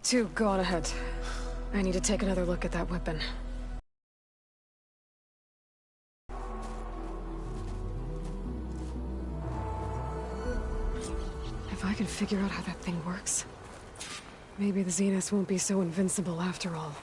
Two, go on ahead. I need to take another look at that weapon. If I can figure out how that thing works, maybe the Zeniths won't be so invincible after all.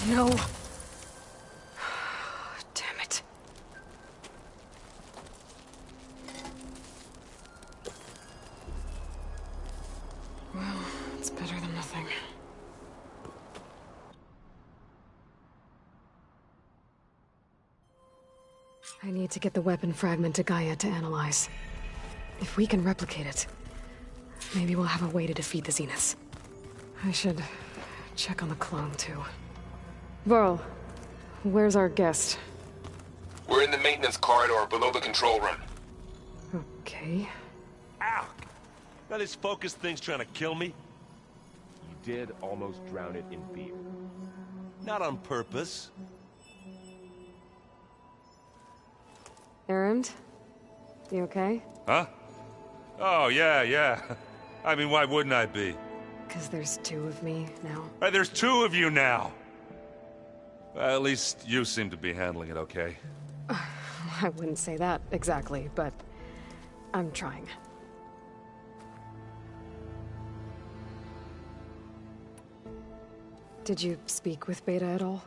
No. Damn it. Well, it's better than nothing. I need to get the weapon fragment to Gaia to analyze. If we can replicate it, maybe we'll have a way to defeat the Zeniths. I should check on the clone, too. Varl, where's our guest? We're in the maintenance corridor below the control room. Okay. Ow! Now this focus thing's trying to kill me? You did almost drown it in beer. Not on purpose. Erend? You okay? Huh? Oh, yeah. I mean, why wouldn't I be? 'Cause there's two of me now. Right, there's two of you now! Well, at least you seem to be handling it okay. I wouldn't say that exactly, but I'm trying. Did you speak with Beta at all?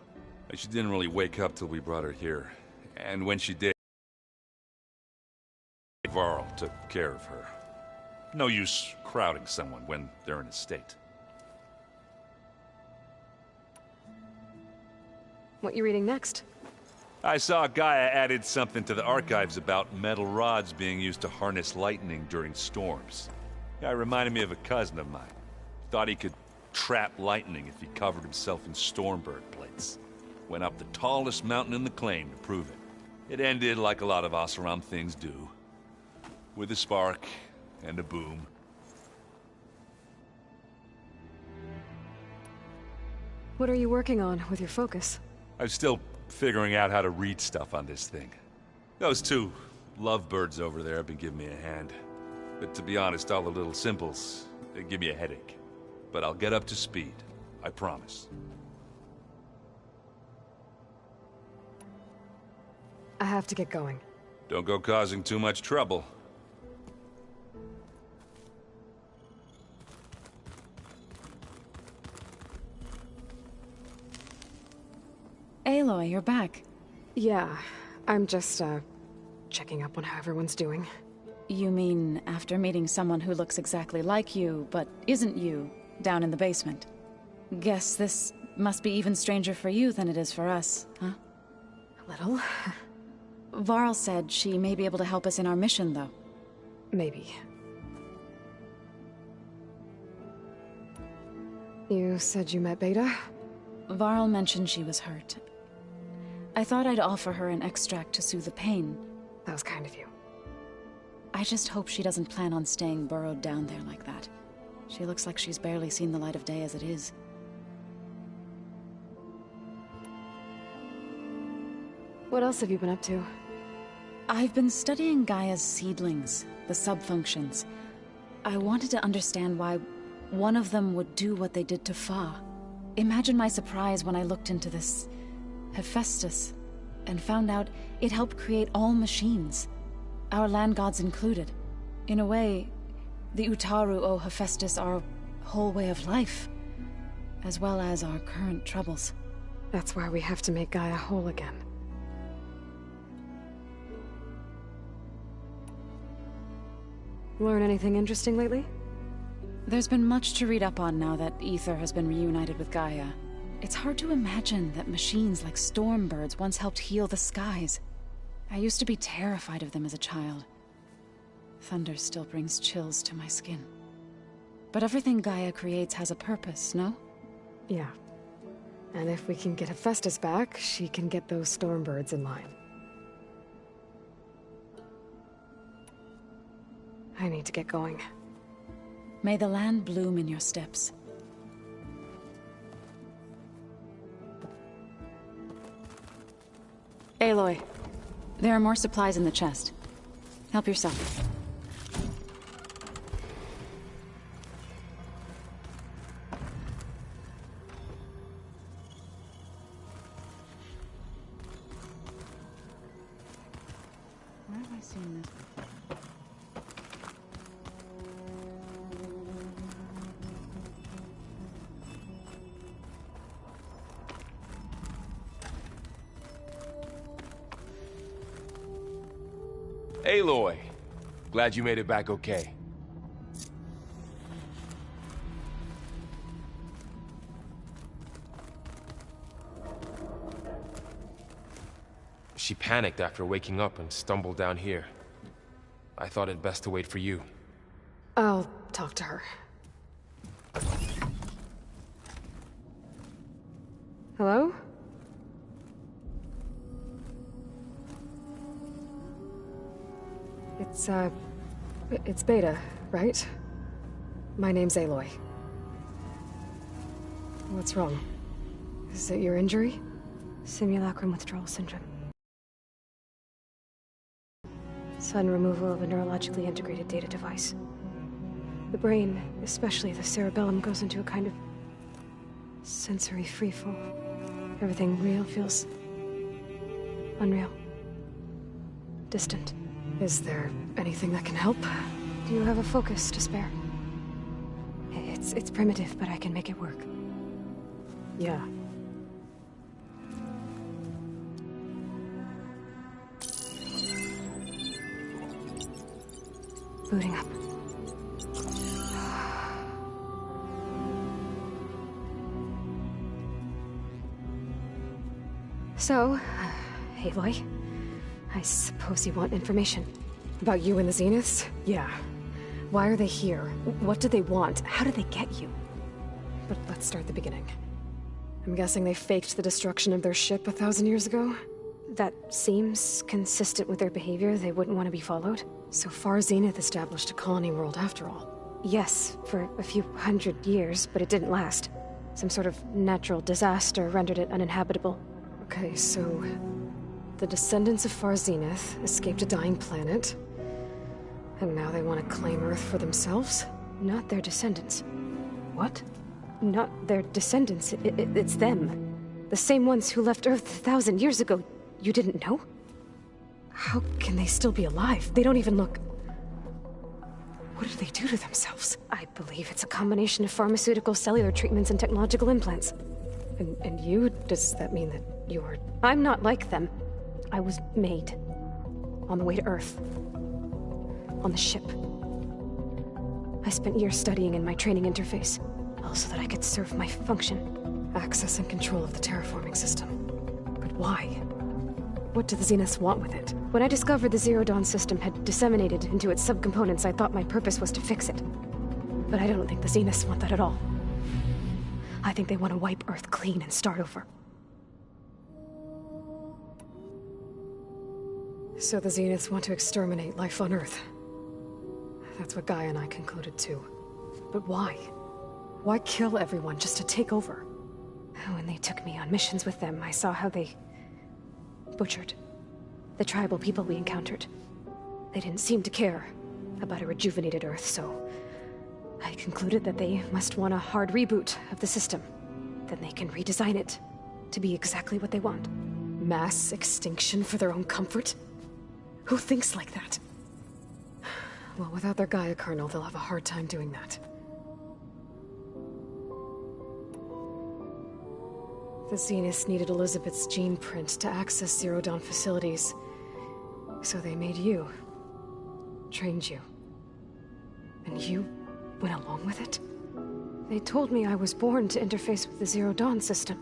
She didn't really wake up till we brought her here. And when she did, Varl took care of her. No use crowding someone when they're in a state. What you reading next? I saw Gaia added something to the archives about metal rods being used to harness lightning during storms. Guy reminded me of a cousin of mine. Thought he could trap lightning if he covered himself in Stormbird plates. Went up the tallest mountain in the claim to prove it. It ended like a lot of Oseram things do. With a spark and a boom. What are you working on with your focus? I'm still figuring out how to read stuff on this thing. Those two lovebirds over there have been giving me a hand. But to be honest, all the little symbols, they give me a headache. But I'll get up to speed. I promise. I have to get going. Don't go causing too much trouble. Aloy, you're back. Yeah, I'm just, checking up on how everyone's doing. You mean after meeting someone who looks exactly like you, but isn't you, down in the basement? Guess this must be even stranger for you than it is for us, huh? A little. Varl said she may be able to help us in our mission, though. Maybe. You said you met Beta? Varl mentioned she was hurt. I thought I'd offer her an extract to soothe the pain. That was kind of you. I just hope she doesn't plan on staying burrowed down there like that. She looks like she's barely seen the light of day as it is. What else have you been up to? I've been studying Gaia's seedlings, the subfunctions. I wanted to understand why one of them would do what they did to Fa. Imagine my surprise when I looked into this Hephaestus and found out it helped create all machines, our land gods included. In a way, the Utaru owe Hephaestus our whole way of life, as well as our current troubles. That's why we have to make Gaia whole again. Learn anything interesting lately? There's been much to read up on now that Aether has been reunited with Gaia. It's hard to imagine that machines like Stormbirds once helped heal the skies. I used to be terrified of them as a child. Thunder still brings chills to my skin. But everything Gaia creates has a purpose, no? Yeah. And if we can get Hephaestus back, she can get those Stormbirds in line. I need to get going. May the land bloom in your steps. Aloy, there are more supplies in the chest. Help yourself. Where have I seen this before? Aloy! Glad you made it back okay. She panicked after waking up and stumbled down here. I thought it best to wait for you. I'll talk to her. Hello? It's Beta, right? My name's Aloy. What's wrong? Is it your injury? Simulacrum withdrawal syndrome. Sudden removal of a neurologically integrated data device. The brain, especially the cerebellum, goes into a kind of sensory freefall. Everything real feels unreal. Distant. Is there anything that can help? Do you have a focus to spare? It's primitive, but I can make it work. Yeah. Booting up. So, Aloy, I suppose you want information. About you and the Zeniths? Yeah. Why are they here? What do they want? How did they get you? But let's start at the beginning. I'm guessing they faked the destruction of their ship 1,000 years ago? That seems consistent with their behavior. They wouldn't want to be followed. So far, Zenith established a colony world after all. Yes, for a few hundred years, but it didn't last. Some sort of natural disaster rendered it uninhabitable. Okay, so the descendants of Far Zenith escaped a dying planet, and now they want to claim Earth for themselves? Not their descendants. What? Not their descendants. It's them. The same ones who left Earth 1,000 years ago. You didn't know? How can they still be alive? They don't even look... What did they do to themselves? I believe it's a combination of pharmaceutical, cellular treatments, and technological implants. And you? Does that mean that you're... I'm not like them. I was made. On the way to Earth. On the ship. I spent years studying in my training interface. All so that I could serve my function. Access and control of the terraforming system. But why? What do the Zeniths want with it? When I discovered the Zero Dawn system had disseminated into its subcomponents, I thought my purpose was to fix it. But I don't think the Zeniths want that at all. I think they want to wipe Earth clean and start over. So the Zeniths want to exterminate life on Earth. That's what Gaia and I concluded too. But why? Why kill everyone just to take over? When they took me on missions with them, I saw how they... butchered the tribal people we encountered. They didn't seem to care about a rejuvenated Earth, so... I concluded that they must want a hard reboot of the system. Then they can redesign it to be exactly what they want. Mass extinction for their own comfort? Who thinks like that? Well, without their Gaia kernel, they'll have a hard time doing that. The Zeniths needed Elizabeth's gene print to access Zero Dawn facilities. So they made you. Trained you. And you went along with it? They told me I was born to interface with the Zero Dawn system.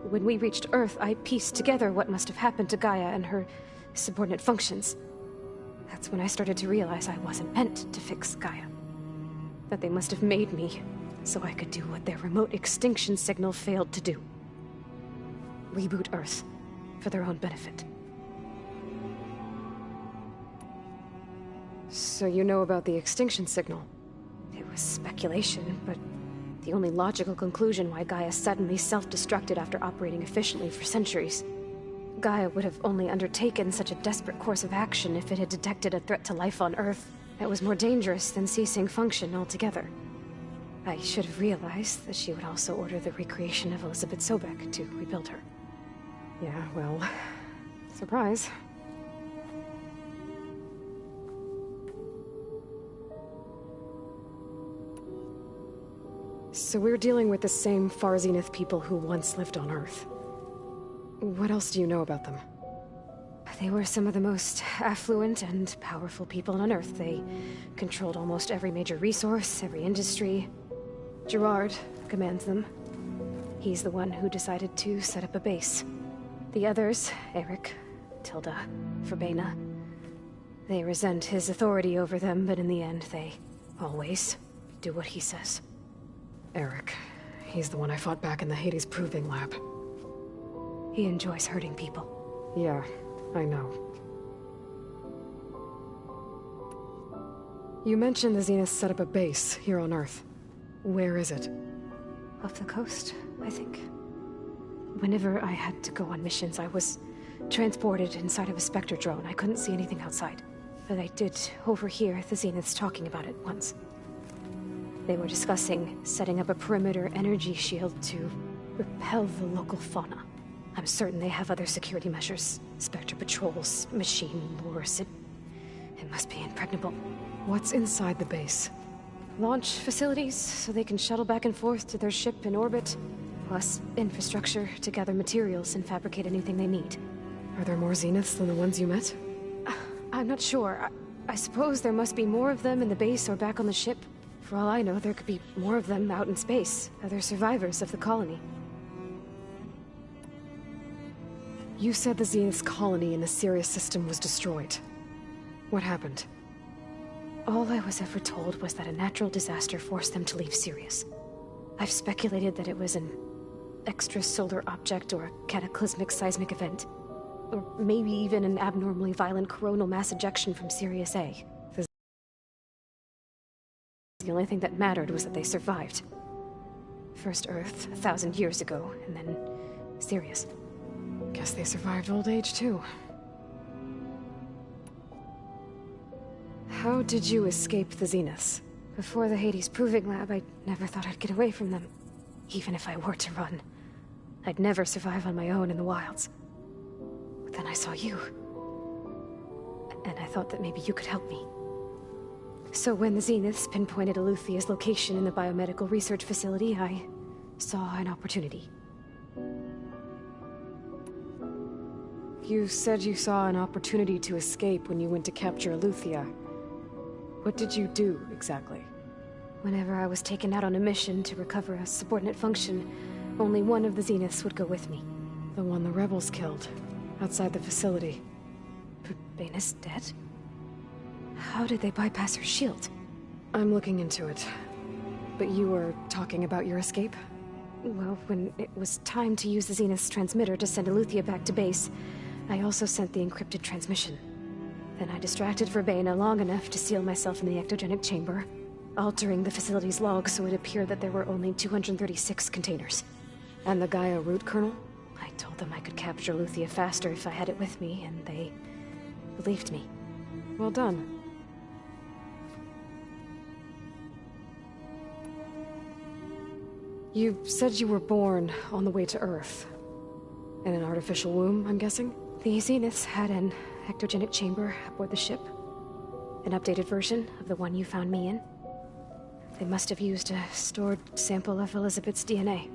When we reached Earth, I pieced together what must have happened to Gaia and her subordinate functions. That's when I started to realize I wasn't meant to fix Gaia. That they must have made me so I could do what their remote extinction signal failed to do. reboot Earth, for their own benefit. So you know about the extinction signal? It was speculation, but the only logical conclusion why Gaia suddenly self-destructed after operating efficiently for centuries. Gaia would have only undertaken such a desperate course of action if it had detected a threat to life on Earth that was more dangerous than ceasing function altogether. I should have realized that she would also order the recreation of Elizabeth Sobek to rebuild her. Yeah, well... surprise. So we're dealing with the same Far Zenith people who once lived on Earth. What else do you know about them? They were some of the most affluent and powerful people on Earth. They controlled almost every major resource, every industry. Gerard commands them. He's the one who decided to set up a base. The others, Eric, Tilda, Verbena, they resent his authority over them, but in the end, they always do what he says. Eric. He's the one I fought back in the Hades Proving Lab. He enjoys hurting people. Yeah, I know. You mentioned the Zenith set up a base here on Earth. Where is it? Off the coast, I think. Whenever I had to go on missions, I was transported inside of a Spectre drone. I couldn't see anything outside. But I did overhear the Zeniths talking about it once. They were discussing setting up a perimeter energy shield to repel the local fauna. I'm certain they have other security measures. Spectre patrols, machine lures. It must be impregnable. What's inside the base? Launch facilities, so they can shuttle back and forth to their ship in orbit. Plus, infrastructure to gather materials and fabricate anything they need. Are there more Zeniths than the ones you met? I'm not sure. I suppose there must be more of them in the base or back on the ship. For all I know, there could be more of them out in space, other survivors of the colony. You said the Zenith's colony in the Sirius system was destroyed. What happened? All I was ever told was that a natural disaster forced them to leave Sirius. I've speculated that it was an extrasolar object or a cataclysmic seismic event. Or maybe even an abnormally violent coronal mass ejection from Sirius A. The only thing that mattered was that they survived. First Earth, 1,000 years ago, and then Sirius. Guess they survived old age, too. How did you escape the Zeniths? Before the Hades Proving Lab, I never thought I'd get away from them. Even if I were to run. I'd never survive on my own in the wilds. But then I saw you. And I thought that maybe you could help me. So when the Zeniths pinpointed Eluthia's location in the biomedical research facility, I saw an opportunity. You said you saw an opportunity to escape when you went to capture Eluthia. What did you do, exactly? Whenever I was taken out on a mission to recover a subordinate function, only one of the Zeniths would go with me. The one the rebels killed, outside the facility. Verbena's dead? How did they bypass her shield? I'm looking into it. But you were talking about your escape? Well, when it was time to use the Zenith's transmitter to send Eluthia back to base, I also sent the encrypted transmission. Then I distracted Verbena long enough to seal myself in the ectogenic chamber, altering the facility's log so it appeared that there were only 236 containers. And the Gaia root kernel? I told them I could capture Eluthia faster if I had it with me, and they believed me. Well done. You said you were born on the way to Earth. In an artificial womb, I'm guessing? The Zeniths had an ectogenic chamber aboard the ship. An updated version of the one you found me in. They must have used a stored sample of Elizabeth's DNA.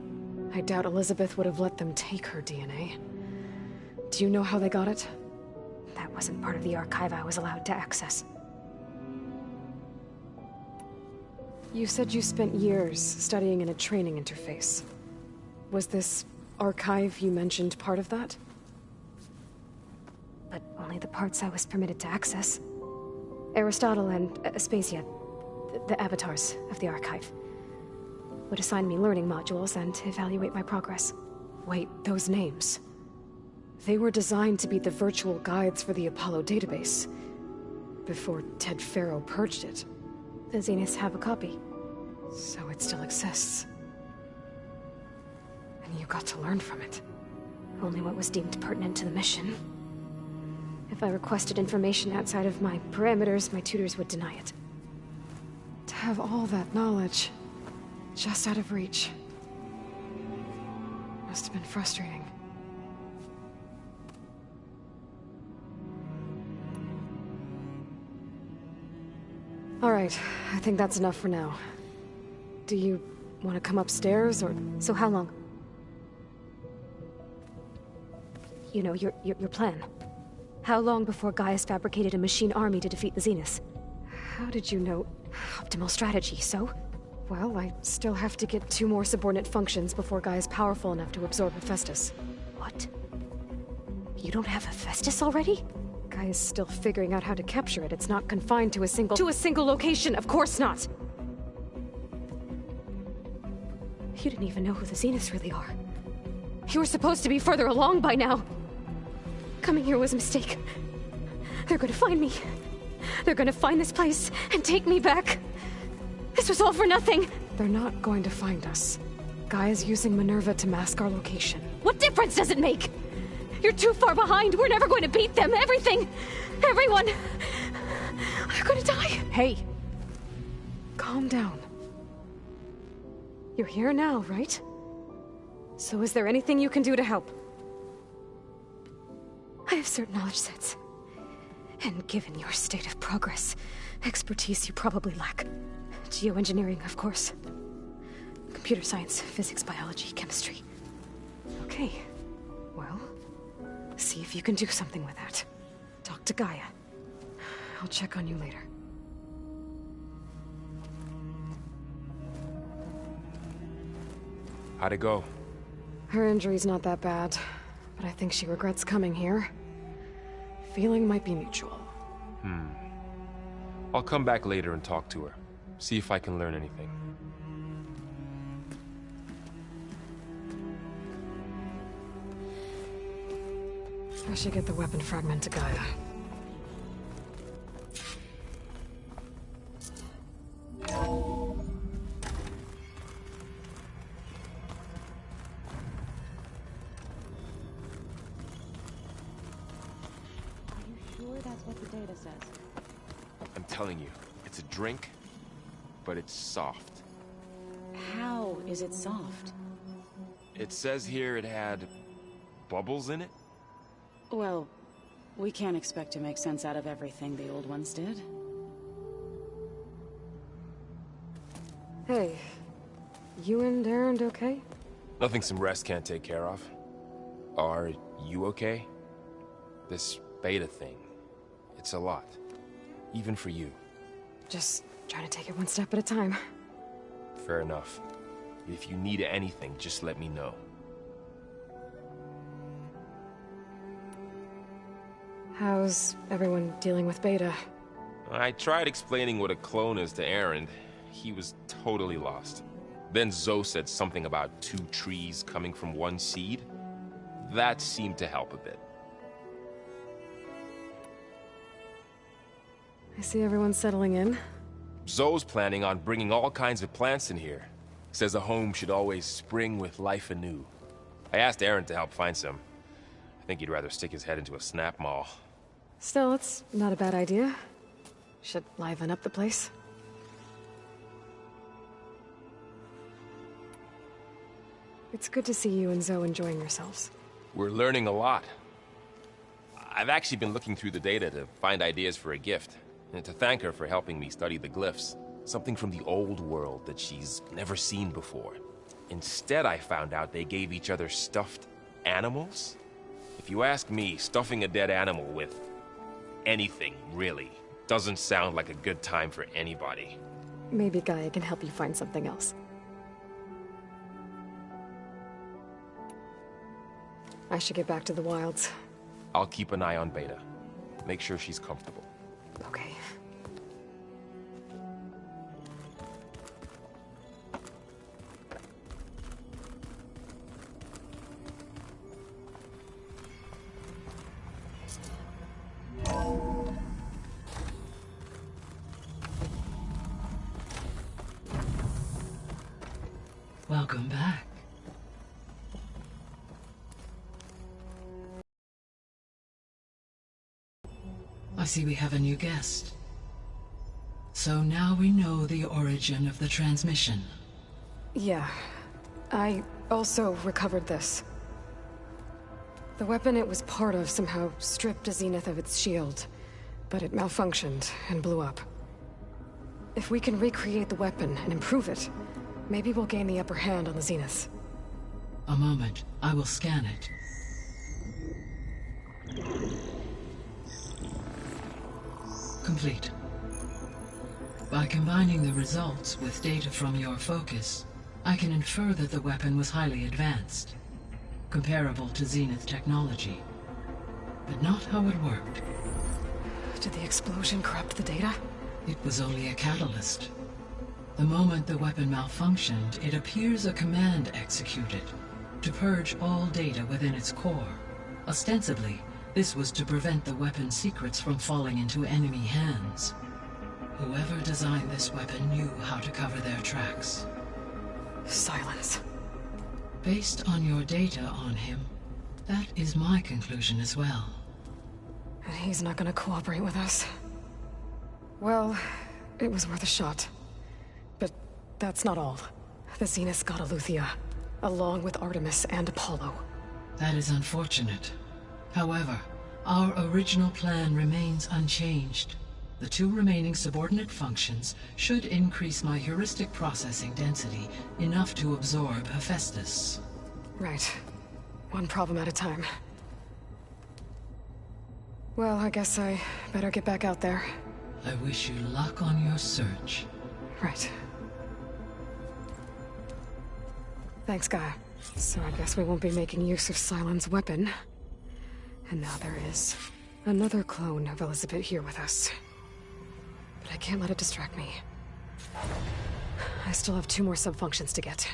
I doubt Elizabeth would have let them take her DNA. Do you know how they got it? That wasn't part of the archive I was allowed to access. You said you spent years studying in a training interface. Was this archive you mentioned part of that? But only the parts I was permitted to access. Aristotle and Aspasia, the avatars of the archive, would assign me learning modules and evaluate my progress. Wait, those names. They were designed to be the virtual guides for the Apollo database. Before Ted Faro purged it. The Zeniths have a copy. So it still exists. And you got to learn from it. Only what was deemed pertinent to the mission. If I requested information outside of my parameters, my tutors would deny it. To have all that knowledge, just out of reach. Must have been frustrating. All right, I think that's enough for now. Do you want to come upstairs, or...? So how long? You know, your plan. How long before Gaius fabricated a machine army to defeat the Zeniths? How did you know? Optimal strategy, so? Well, I still have to get 2 more subordinate functions before Gaia's powerful enough to absorb Hephaestus. What? You don't have Hephaestus already? Gaia's still figuring out how to capture it. It's not confined to a single... To a single location! Of course not! You didn't even know who the Zeniths really are. You were supposed to be further along by now! Coming here was a mistake. They're gonna find me. They're gonna find this place and take me back. This was all for nothing! They're not going to find us. Gaia's using Minerva to mask our location. What difference does it make? You're too far behind. We're never going to beat them. Everything. Everyone. They're gonna die. Hey. Calm down. You're here now, right? So is there anything you can do to help? I have certain knowledge sets. And given your state of progress, expertise you probably lack. Geoengineering, of course. Computer science, physics, biology, chemistry. Okay. Well, see if you can do something with that. Talk to Gaia. I'll check on you later. How'd it go? Her injury's not that bad, but I think she regrets coming here. Feeling might be mutual. I'll come back later and talk to her. See if I can learn anything. I should get the weapon fragment to Gaia. That's what the data says. I'm telling you, it's a drink, but it's soft. How is it soft? It says here it had bubbles in it? Well, we can't expect to make sense out of everything the old ones did. Hey, you and Erend okay? Nothing some rest can't take care of. Are you okay? This beta thing, it's a lot. Even for you. Just trying to take it one step at a time. Fair enough. If you need anything, just let me know. How's everyone dealing with Beta? I tried explaining what a clone is to Erend. He was totally lost. Then Zoe said something about 2 trees coming from 1 seed. That seemed to help a bit. I see everyone settling in. Zoe's planning on bringing all kinds of plants in here. Says a home should always spring with life anew. I asked Erend to help find some. I think he'd rather stick his head into a snap mall. Still, it's not a bad idea. Should liven up the place. It's good to see you and Zoe enjoying yourselves. We're learning a lot. I've actually been looking through the data to find ideas for a gift, and to thank her for helping me study the glyphs. Something from the old world that she's never seen before. Instead, I found out they gave each other stuffed animals. If you ask me, stuffing a dead animal with anything, really, doesn't sound like a good time for anybody. Maybe Gaia can help you find something else. I should get back to the wilds. I'll keep an eye on Beta. Make sure she's comfortable. Okay. Welcome back. I see we have a new guest. So now we know the origin of the transmission. Yeah. I also recovered this. The weapon it was part of somehow stripped a Zenith of its shield, but it malfunctioned and blew up. If we can recreate the weapon and improve it, maybe we'll gain the upper hand on the Zeniths. A moment. I will scan it. Complete. By combining the results with data from your focus, I can infer that the weapon was highly advanced, comparable to Zenith technology, but not how it worked. Did the explosion corrupt the data? It was only a catalyst. The moment the weapon malfunctioned, it appears a command executed to purge all data within its core. Ostensibly, this was to prevent the weapon's secrets from falling into enemy hands. Whoever designed this weapon knew how to cover their tracks. Silence. Based on your data on him, that is my conclusion as well. And he's not gonna cooperate with us. Well, it was worth a shot. But that's not all. The Zeniths got Eleuthia, along with Artemis and Apollo. That is unfortunate. However, our original plan remains unchanged. The 2 remaining subordinate functions should increase my heuristic processing density enough to absorb Hephaestus. Right. One problem at a time. Well, I guess I better get back out there. I wish you luck on your search. Right. Thanks, Gaia. So I guess we won't be making use of Cylon's weapon. And now there is another clone of Elizabeth here with us. But I can't let it distract me. I still have 2 more sub-functions to get.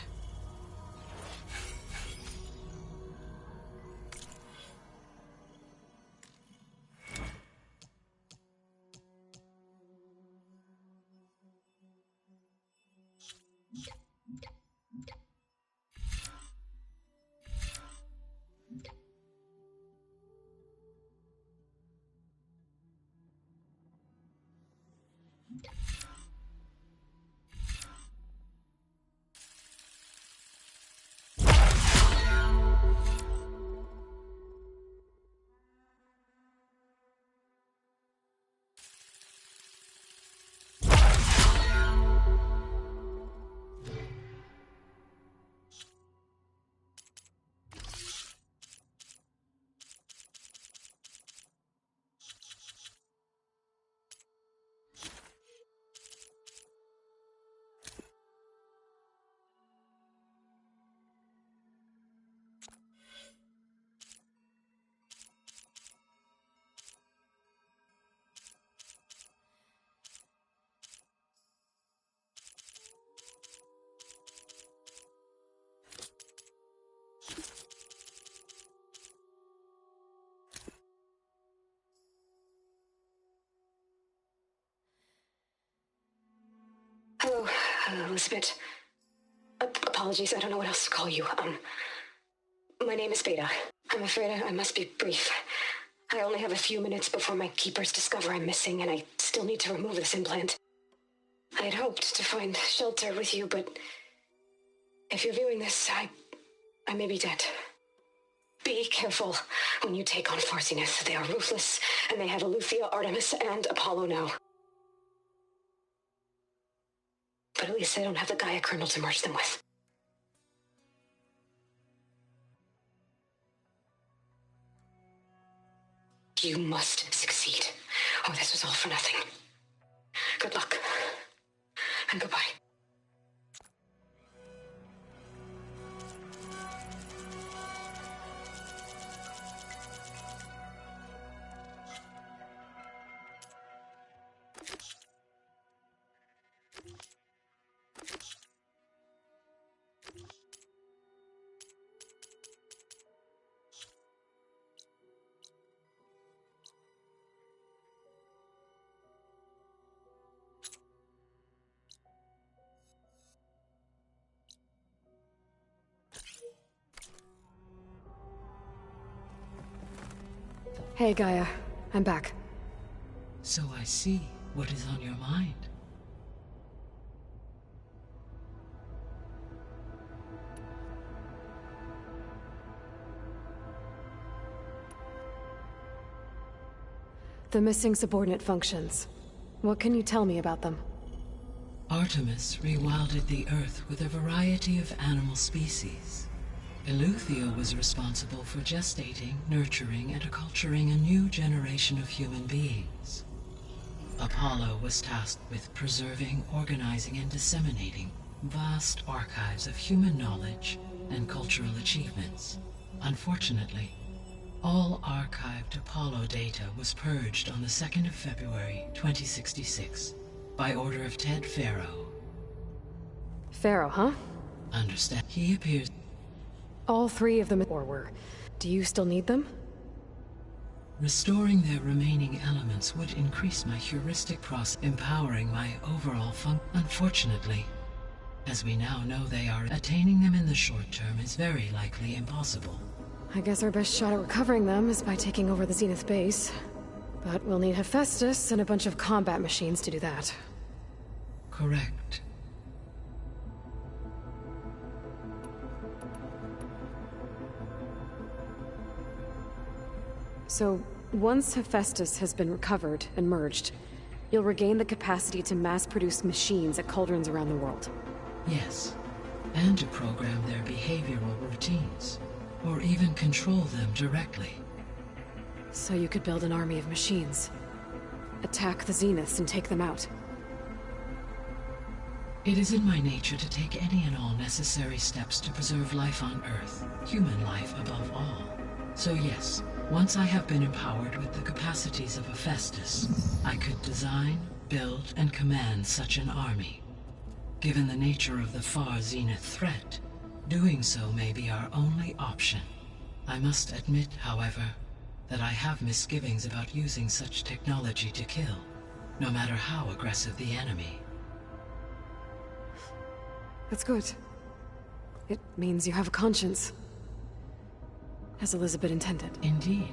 Hello, Elizabeth. Apologies, I don't know what else to call you. My name is Beta. I'm afraid I must be brief. I only have a few minutes before my keepers discover I'm missing, and I still need to remove this implant. I had hoped to find shelter with you, but if you're viewing this, I may be dead. Be careful when you take on Farsiness. They are ruthless, and they have Eleuthia, Artemis, and Apollo now. But at least they don't have the Gaia kernel to merge them with. You must succeed, or this was all for nothing. Good luck, and goodbye. Hey, Gaia. I'm back. So I see what is on your mind. The missing subordinate functions. What can you tell me about them? Artemis rewilded the Earth with a variety of animal species. Eleuthia was responsible for gestating, nurturing, and acculturating a new generation of human beings. Apollo was tasked with preserving, organizing, and disseminating vast archives of human knowledge and cultural achievements. Unfortunately, all archived Apollo data was purged on the 2nd of February, 2066, by order of Ted Faro. Faro, huh? Understand? He appears... All three of them were. Do you still need them? Restoring their remaining elements would increase my heuristic process, empowering my overall Unfortunately, as we now know they are, attaining them in the short term is very likely impossible. I guess our best shot at recovering them is by taking over the Zenith base. But we'll need Hephaestus and a bunch of combat machines to do that. Correct. So, once Hephaestus has been recovered and merged, you'll regain the capacity to mass-produce machines at cauldrons around the world. Yes, and to program their behavioral routines, or even control them directly. So you could build an army of machines. Attack the Zeniths and take them out. It is in my nature to take any and all necessary steps to preserve life on Earth, human life above all. So yes, once I have been empowered with the capacities of Hephaestus, I could design, build, and command such an army. Given the nature of the far Zenith threat, doing so may be our only option. I must admit, however, that I have misgivings about using such technology to kill, no matter how aggressive the enemy. That's good. It means you have a conscience. As Elizabeth intended. Indeed.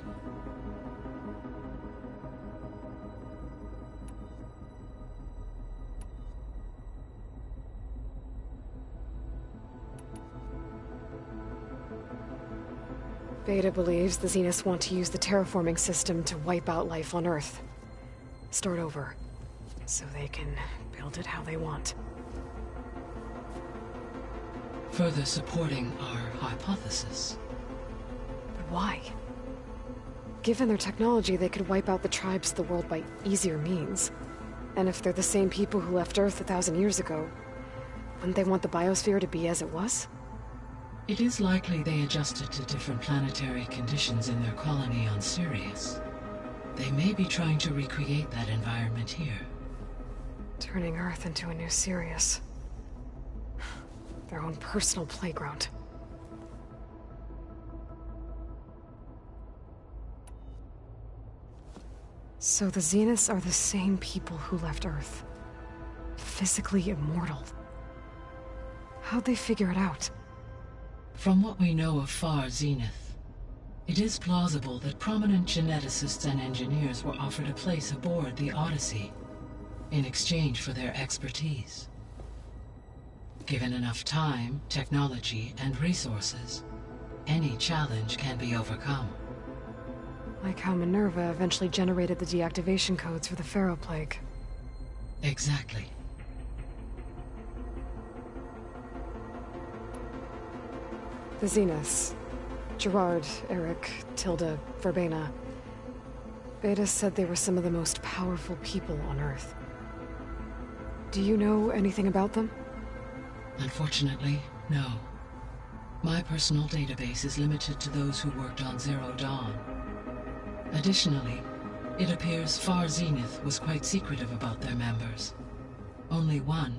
Beta believes the Zeniths want to use the terraforming system to wipe out life on Earth. Start over. So they can build it how they want. Further supporting our hypothesis. But why? Given their technology, they could wipe out the tribes of the world by easier means. And if they're the same people who left Earth 1,000 years ago, wouldn't they want the biosphere to be as it was? It is likely they adjusted to different planetary conditions in their colony on Sirius. They may be trying to recreate that environment here. Turning Earth into a new Sirius. Their own personal playground. So the Zeniths are the same people who left Earth. Physically immortal. How'd they figure it out? From what we know of Far Zenith, it is plausible that prominent geneticists and engineers were offered a place aboard the Odyssey in exchange for their expertise. Given enough time, technology, and resources, any challenge can be overcome. Like how Minerva eventually generated the deactivation codes for the Pharaoh Plague. Exactly. The Zeniths. Gerard, Eric, Tilda, Verbena. Beta said they were some of the most powerful people on Earth. Do you know anything about them? Unfortunately, no. My personal database is limited to those who worked on Zero Dawn. Additionally, it appears Far Zenith was quite secretive about their members. Only one,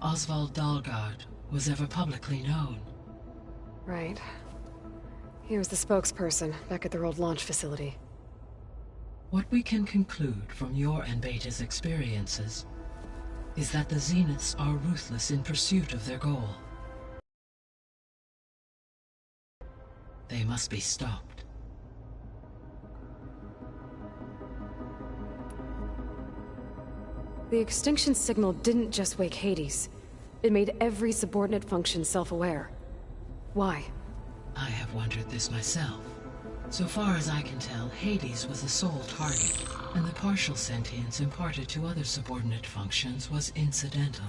Oswald Dahlgard, was ever publicly known. Right. He was the spokesperson back at their old launch facility. What we can conclude from your and Beta's experiences is that the Zeniths are ruthless in pursuit of their goal. They must be stopped. The extinction signal didn't just wake Hades. It made every subordinate function self-aware. Why? I have wondered this myself. So far as I can tell, Hades was the sole target, and the partial sentience imparted to other subordinate functions was incidental.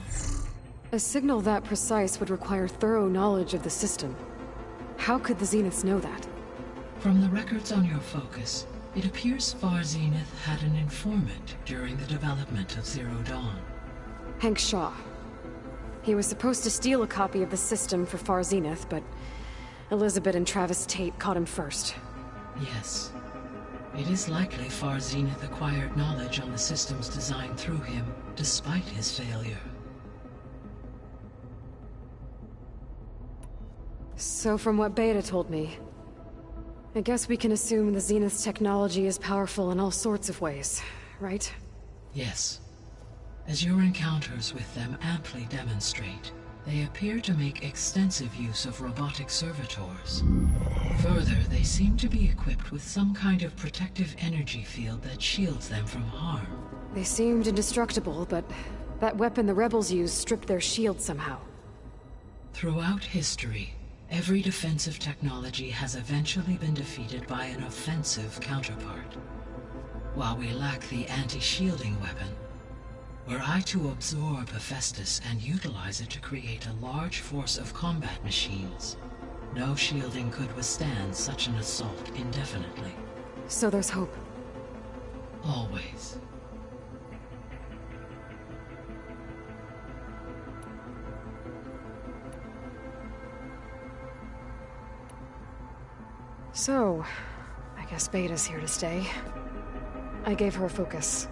A signal that precise would require thorough knowledge of the system. How could the Zeniths know that? From the records on your focus, it appears Far Zenith had an informant during the development of Zero Dawn. Hank Shaw. He was supposed to steal a copy of the system for Far Zenith, but Elizabeth and Travis Tate caught him first. Yes. It is likely Far Zenith acquired knowledge on the systems designed through him, despite his failure. So from what Beta told me, I guess we can assume the Zenith's technology is powerful in all sorts of ways, right? Yes. As your encounters with them amply demonstrate, they appear to make extensive use of robotic servitors. Further, they seem to be equipped with some kind of protective energy field that shields them from harm. They seemed indestructible, but that weapon the rebels used stripped their shield somehow. Throughout history, every defensive technology has eventually been defeated by an offensive counterpart. While we lack the anti-shielding weapon, were I to absorb Hephaestus and utilize it to create a large force of combat machines, no shielding could withstand such an assault indefinitely. So there's hope. Always. So, I guess Beta's here to stay. I gave her a focus.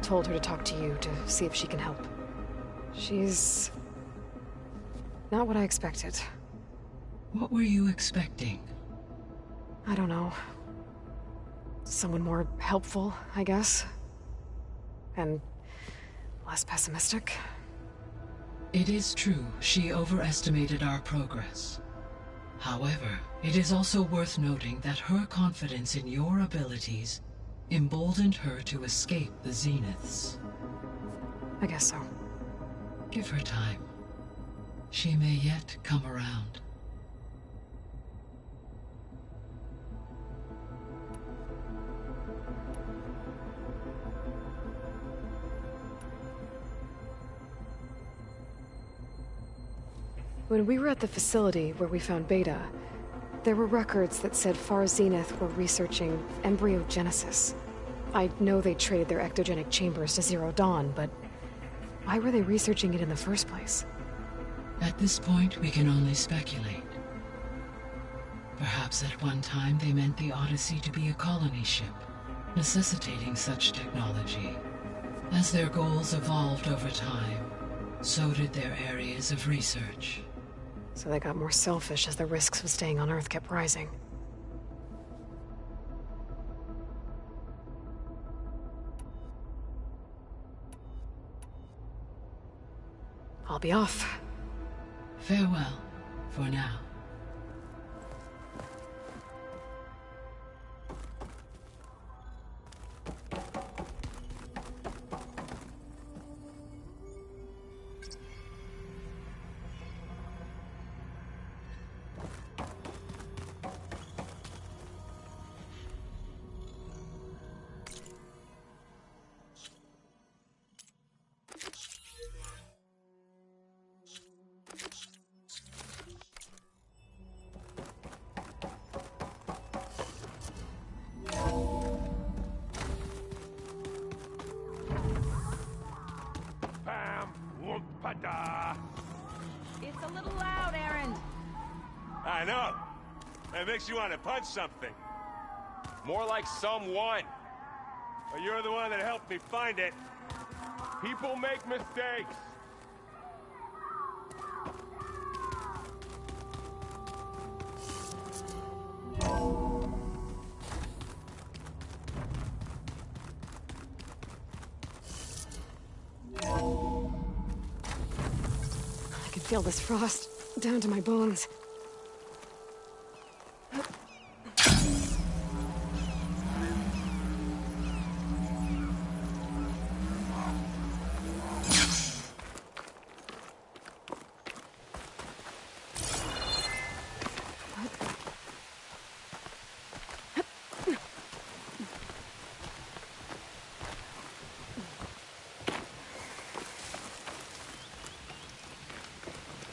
Told her to talk to you to see if she can help. She's not what I expected. What were you expecting? I don't know. Someone more helpful, I guess. And less pessimistic. It is true, she overestimated our progress. However, it is also worth noting that her confidence in your abilities emboldened her to escape the Zeniths. I guess so. Give her time. She may yet come around. When we were at the facility where we found Beta, there were records that said Far Zenith were researching embryogenesis. I know they traded their ectogenic chambers to Zero Dawn, but why were they researching it in the first place? At this point, we can only speculate. Perhaps at one time they meant the Odyssey to be a colony ship, necessitating such technology. As their goals evolved over time, so did their areas of research. So they got more selfish as the risks of staying on Earth kept rising. I'll be off. Farewell, for now. It's a little loud, Erend. I know. It makes you want to punch something. More like someone. Well, you're the one that helped me find it. People make mistakes. I can feel this frost down to my bones.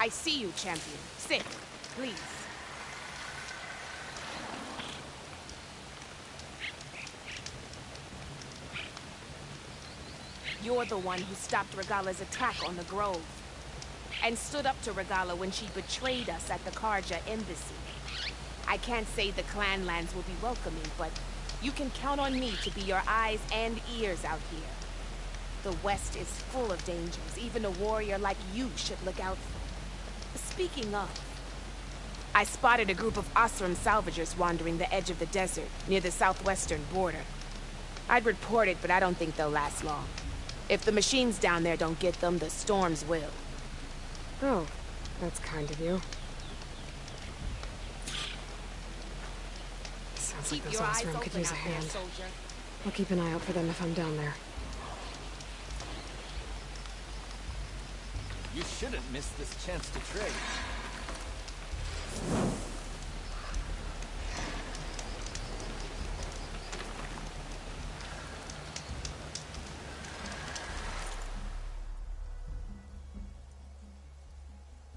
I see you, champion. Sit, please. You're the one who stopped Regala's attack on the Grove. And stood up to Regala when she betrayed us at the Karja embassy. I can't say the clan lands will be welcoming, but you can count on me to be your eyes and ears out here. The West is full of dangers. Even a warrior like you should look out for. Speaking of, I spotted a group of Osram salvagers wandering the edge of the desert, near the southwestern border. I'd report it, but I don't think they'll last long. If the machines down there don't get them, the storms will. Oh, that's kind of you. Sounds like Keep those your eyes Osram could open use a out there, hand. soldier. I'll keep an eye out for them if I'm down there. You shouldn't miss this chance to trade.